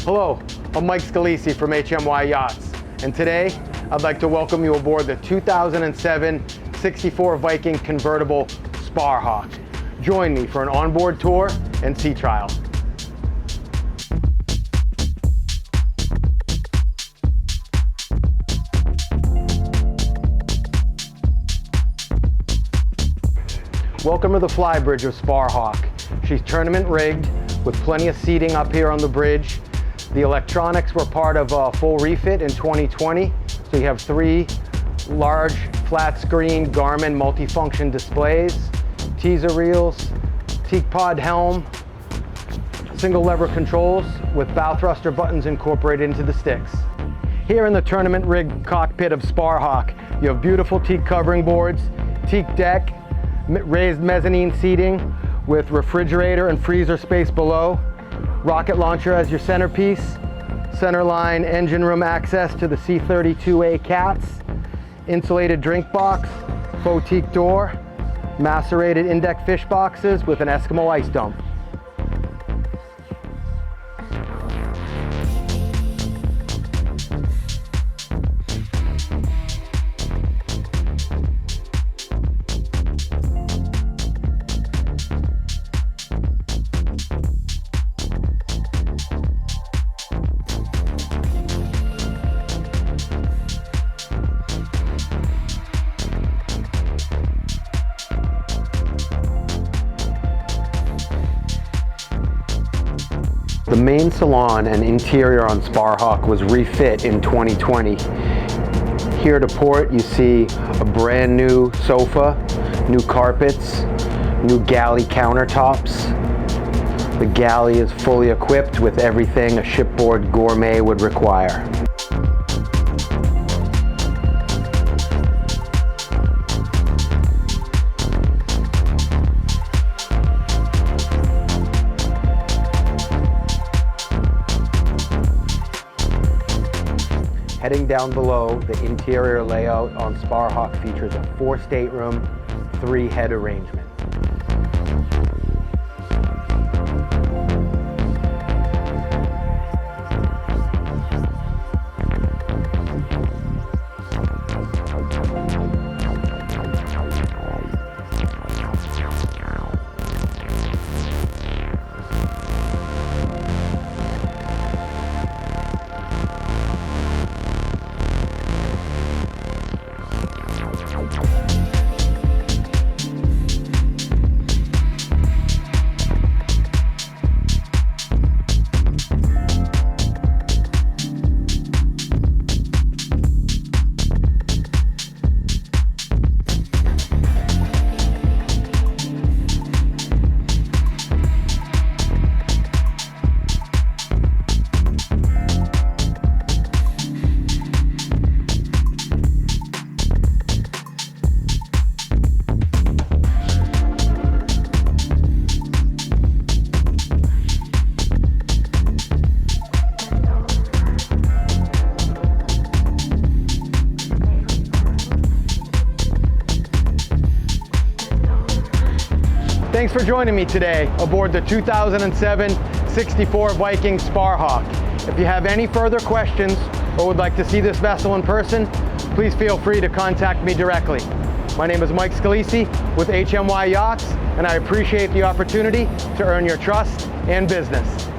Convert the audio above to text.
Hello, I'm Mike Scalisi from HMY Yachts, and today I'd like to welcome you aboard the 2007 64 Viking Convertible SPARHAWK. Join me for an onboard tour and sea trial. Welcome to the flybridge of SPARHAWK. She's tournament rigged with plenty of seating up here on the bridge. The electronics were part of a full refit in 2020. So you have 3 large flat screen Garmin multifunction displays, teaser reels, teak pod helm, single lever controls with bow thruster buttons incorporated into the sticks. Here in the tournament rig cockpit of SPARHAWK, you have beautiful teak covering boards, teak deck, raised mezzanine seating with refrigerator and freezer space below, rocket launcher as your centerpiece, centerline engine room access to the C32A cats, insulated drink box, faux teak door, macerated index fish boxes with an Eskimo ice dump. The main salon and interior on SPARHAWK was refit in 2020. Here to port you see a brand new sofa, new carpets, new galley countertops. The galley is fully equipped with everything a shipboard gourmet would require. Heading down below, the interior layout on SPARHAWK features a 4 stateroom, 3 head arrangement. Thanks for joining me today aboard the 2007 64 Viking SPARHAWK. If you have any further questions or would like to see this vessel in person, please feel free to contact me directly. My name is Mike Scalisi with HMY Yachts, and I appreciate the opportunity to earn your trust and business.